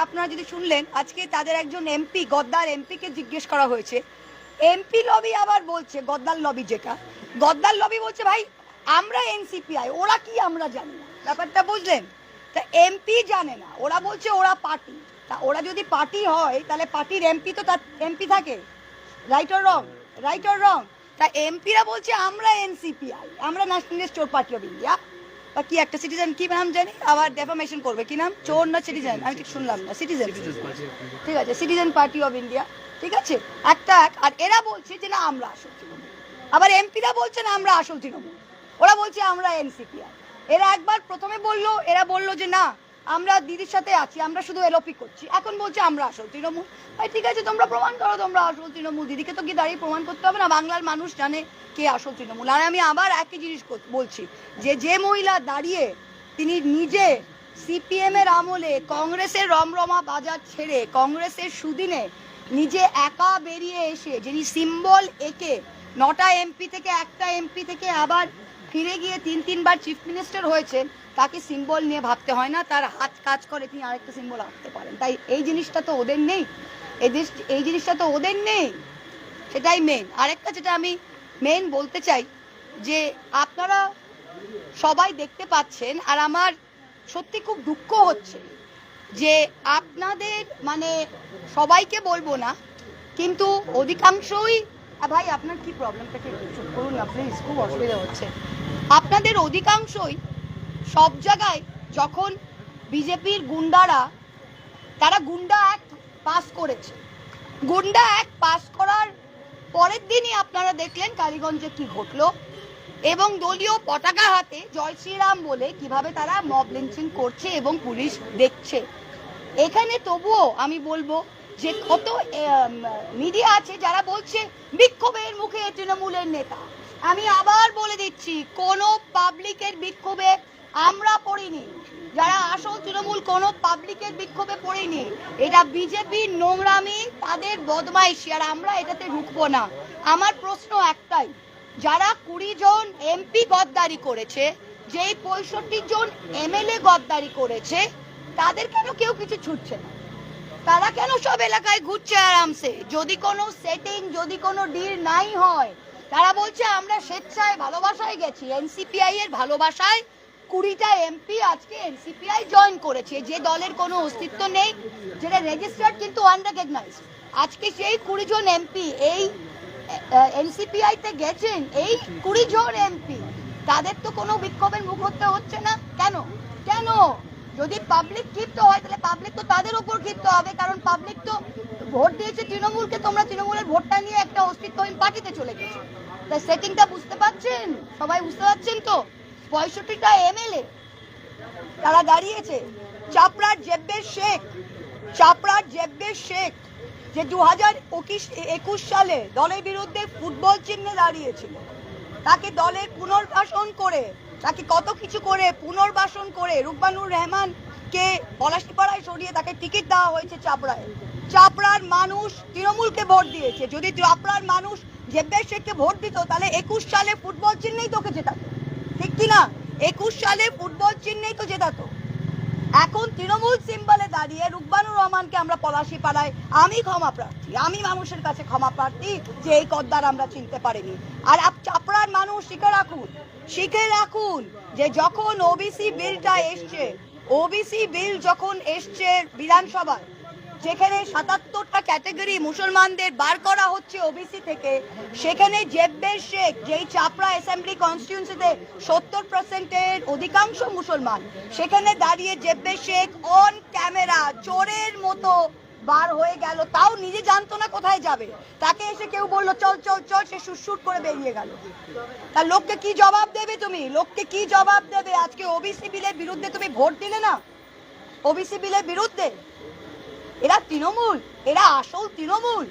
আপনারা যদি শুনলেন আজকে তাদের একজন এমপি গদ্দার এমপিকে জিজ্ঞেস করা হয়েছে, এমপি লবি আবার বলছে, গদ্দার লবি যেটা, গদ্দার লবি বলছে ভাই আমরা এনসিপিআই, ওরা কি আমরা জানি না। ব্যাপারটা বুঝলেন? তা এমপি জানে না, ওরা বলছে ওরা পার্টি। তা ওরা যদি পার্টি হয় তাহলে পার্টির এমপি তো তার এমপি থাকে, right or wrong? Right or wrong? তা এমপিরা বলছে আমরা এনসিপিআই, আমরা ন্যাশনালিস্ট চোর পার্টি অফ ইন্ডিয়া, বা কি একটা সিটিজেন, কি নাম জানি, আবার ডেফামেশন করবে, কি নাম, চোর না সিটিজেন, আমি ঠিক শুনলাম না, সিটিজেন, ঠিক আছে, সিটিজেন পার্টি অফ ইন্ডিয়া, ঠিক আছে, একটা। আর এরা বলছে যে না আমরা আসল তৃণমূল, আবার এমপিরা বলছে না আমরা আসল তৃণমূল, ওরা বলছে আমরা এনসিপিআই। এরা একবার প্রথমে বললো, এরা বললো যে না আমরা দিদির সাথে আছি, আমরা শুধু এলওপি করছি, এখন বলছে আমরা আসল তৃণমূল। ভাই ঠিক আছে, তোমরা প্রমাণ করো তোমরা আসল তৃণমূল, দিদিকে তো গিয়ে দাঁড়িয়ে প্রমাণ করতে হবে না, বাংলার মানুষ জানে কে আসল তৃণমূল। আর আমি আবার একই জিনিস বলছি, যে মহিলা দাঁড়িয়ে তিনি নিজে সিপিএম এর আমলে কংগ্রেসের রমরমা বাজার ছেড়ে কংগ্রেসের সুদিনে নিজে একা বেরিয়ে এসে যিনি সিম্বল এঁকে 9টা এমপি থেকে একটা এমপি থেকে আবার ফিরে গিয়ে 3বার চিফ মিনিস্টার হয়েছেন, তাকে সিম্বল নিয়ে ভাবতে হয় না, তার হাত কাজ করে তিনি আরেকটা সিম্বল আঁকতে পারেন। তাই এই জিনিসটা তো ওদের নেই, এই জিনিসটা তো ওদের নেই, সেটাই মেন। আরেকটা যেটা আমি মেন বলতে চাই, যে আপনারা সবাই দেখতে পাচ্ছেন, আর আমার সত্যি খুব দুঃখ হচ্ছে যে আপনাদের মানে সবাইকে বলবো না, কিন্তু অধিকাংশই, ভাই আপনার কি প্রবলেমটাকে চুপ করুন না প্লিজ, খুব অসুবিধা হচ্ছে। আপনাদের অধিকাংশই সব জায়গায় যখন বিজেপির গুন্ডারা, তারা গুন্ডা অ্যাক্ট পাস করেছে, গুন্ডা অ্যাক্ট পাস করার পরের দিনই আপনারা দেখলেন কালীগঞ্জে কি ঘটলো, এবং দলীয় পতাকা হাতে জয় শ্রীরাম বলে কিভাবে তারা মব লিঞ্চিং করছে এবং পুলিশ দেখছে। এখানে তবুও আমি বলবো যে কত মিডিয়া আছে যারা বলছে বিক্ষোভের মুখে তৃণমূলের নেতা। আমি আবার বলে দিচ্ছি, কোনো পাবলিকের বিক্ষোভে আমরা পড়িনি, যারা আসল তৃণমূল কোনো পাবলিকের বিক্ষোভে পড়িনি, এটা বিজেপির নোংরামি, তাদের বদমাইশি, আর আমরা এটাতে ঢুকবো না। আমার প্রশ্ন একটাই, যারা 20 জন এমপি গদ্দারি করেছে, যেই 65 জন এমএলএ গদ্দারি করেছে, তাদের কেন কেউ কিছু ছুটছে না? তারা কেন সব এলাকায় ঘুরছে আরামসে? যদি কোনো সেটিং, যদি কোনো ডিল নাই হয়, তারা বলছে আমরা স্বেচ্ছায় ভালোবাসায় গেছি, এনসিপিআই এর ভালোবাসায় 20টা এমপি আজকে এনসিপিআই জয়েন করেছে, যে দলের কোনো অস্তিত্ব নেই, যেটা রেজিস্টার্ড কিন্তু আনরেকগনাইজড। আজকে সেই 20 জন এমপি এই এনসিপিআই তে গেছেন, এই 20 জন এমপি, তাদের তো কোনো বিক্ষোভের মুখ হতে হচ্ছে না কেন? কেন? যদি পাবলিক ক্ষিপ্ত হয় তাহলে পাবলিক তো তাদের উপর ক্ষিপ্ত হবে, কারণ পাবলিক তো ভোট দিয়েছে তৃণমূলকে, তোমরা তৃণমূলের ভোটটা নিয়ে একটা অস্তিত্বহীন পার্টিতে চলে গেছো। তাই সেটিংটা বুঝতে পারছেন? সবাই বুঝতে পারছেন তো? 65টা এমএলএ তারা দাঁড়িয়েছে। চাপড়ার জেব্বের শেখ, চাপড়ার জেব্বের শেখ যে 2021 সালে দলের বিরুদ্ধে ফুটবল চিহ্নে দাঁড়িয়েছিল, তাকে দলের পুনর্বাসন করে, তাকে কত কিছু করে পুনর্বাসন করে রুকমানুর রহমানকে পলাশীপাড়ায় সরিয়ে তাকে টিকিট দেওয়া হয়েছে চাপড়ায়। চাপড়ার মানুষ তৃণমূলকে ভোট দিয়েছে। যদি চাপড়ার মানুষ জেব্বের শেখকে ভোট দিত তাহলে 21 সালে ফুটবল চিহ্নেই তোকে জেতাতো, ঠিক কিনা? 21 সালে ফুটবল চিহ্নেই তো জেতাতো। এখন তৃণমূল সিম্বলে দাঁড়িয়ে রুকমানুর রহমানকে আমরা পলাশীপাড়ায়, আমি ক্ষমা প্রার্থী, আমি মানুষের কাছে ক্ষমা প্রার্থী যে এই কদ্দার আমরা চিনতে পারিনি। আর চাপড়ার মানুষ শিখে রাখুন যে যখন ওবিসি বিলটা এসছে, ওবিসি বিল যখন এসছে বিধানসভায়, যেখানে 77টা ক্যাটাগরি মুসলমানদের বার করা হচ্ছে ওবিসি থেকে, সেখানে জেব্বের শেখ, যেই চাপড়া অ্যাসেম্বলি কনস্টিটিউয়েন্সিতে 70% অধিকাংশ মুসলমান, সেখানে দাঁড়িয়ে জেব্বের শেখ অন ক্যামেরা চোরের মতো বার হয়ে গেল, তাও নিজে জানতো না কোথায় যাবে, তাকে এসে কেউ বললো চল চল চল, সে সুরসুর করে বেরিয়ে গেল। তার লোককে কি জবাব দেবে তুমি? লোককে কি জবাব দেবে? আজকে ওবিসি বিলের বিরুদ্ধে তুমি ভোট দিলে না, ওবিসি বিলের বিরুদ্ধে। এরা তৃণমূল, এরা আসল তৃণমূল,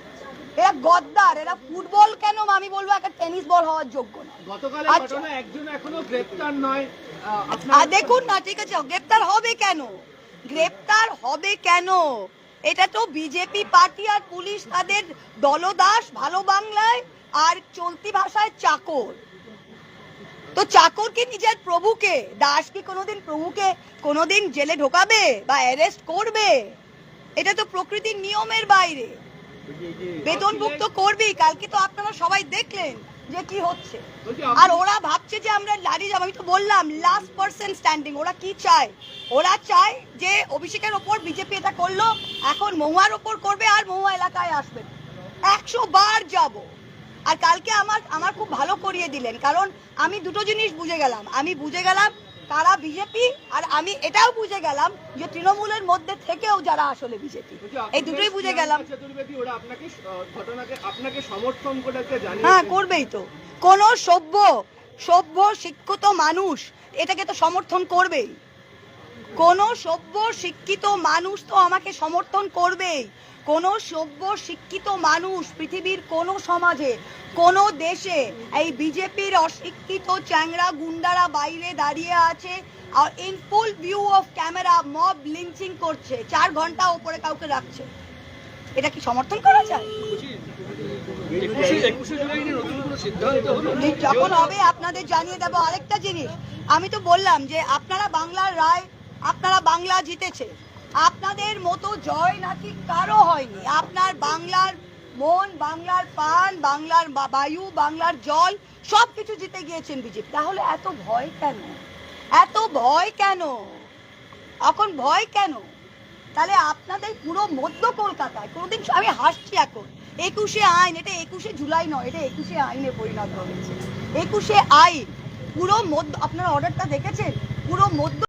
এরা গদ্দার, এরা ফুটবল কেন আমি বলবো একটা টেনিস বল হওয়ার যোগ্য না। গতকালের ঘটনা একজন এখনো গ্রেফতার নয়, দেখুন না, ঠিক আছে, গ্রেফতার হবে কেন? গ্রেফতার হবে কেন? এটা তো বিজেপি পার্টি আর পুলিশ তাদের দলদাস, ভালো বাংলায় আর চলতি ভাষায় চাকর। তো চাকর কি নিজের প্রভুকে, দাস কি কোনোদিন প্রভুকে কোনোদিন জেলে ঢোকাবে বা অ্যারেস্ট করবে? এটা তো প্রকৃতির নিয়মের বাইরে। বেতনভুক্ত করবি। কালকে তো আপনারা সবাই দেখলেন যে কি হচ্ছে, আর ওরা ভাবছে যে আমরা দাঁড়িয়ে যাবো। আমি তো বললাম লাস্ট পার্সন স্ট্যান্ডিং। ওরা কি চায়? ওরা চায় যে অভিষেকের ওপর বিজেপি এটা করলো, এখন মহুয়ার ওপর করবে আর মহুয়া এলাকায় আসবে। 100 বার যাব। আর কালকে আমার খুব ভালো করিয়ে দিলেন, কারণ আমি দুটো জিনিস বুঝে গেলাম। আমি বুঝে গেলাম তারা বিজেপি, আর আমি এটাও বুঝে গেলাম যে তৃণমূলের মধ্যে থেকেও যারা আসলে বিজেপি। এই দুটোই বুঝে গেলাম। ওরা আপনাকে ঘটনাকে আপনাকে সমর্থন করেছে জানিয়ে। হ্যাঁ, করবেই তো। কোন সভ্য শিক্ষিত মানুষ এটাকে তো সমর্থন করবেই। কোন সভ্য শিক্ষিত মানুষ তো আমাকে সমর্থন করবেই। কোন সভ্য শিক্ষিত মানুষ পৃথিবীর কোন সমাজে, কোন দেশে এই বিজেপির অশিক্ষিত চ্যাংড়া গুন্ডারা বাইরে দাঁড়িয়ে আছে আর in full view of camera mob lynching করছে, 4 ঘন্টা উপরে কাউকে রাখছে, এটা কি সমর্থন করা যায়? যখন হবে আপনাদের জানিয়ে দেবো। আরেকটা জিনিস আমি তো বললাম যে আপনারা বাংলার রায়, আপনারা বাংলা জিতেছে, আপনাদের মতো জয় নাকি কারো হয়নি। আপনার বাংলার মন, বাংলার প্রাণ, বাংলার বায়ু, বাংলার জল সবকিছু জিতে গিয়েছেন বিজেপি। তাহলে এত ভয় কেন? এত ভয় কেন? এখন ভয় কেন? তাহলে আপনাদের পুরো মধ্য কলকাতায় কোনোদিন, আমি হাসছি এখন, 21শে আইন, এটা 21শে জুলাই নয়, এটা 21শে আইনে পরিণত হয়েছে। 21শে আইন পুরো মধ্য, আপনারা অর্ডারটা দেখেছেন? পুরো মধ্য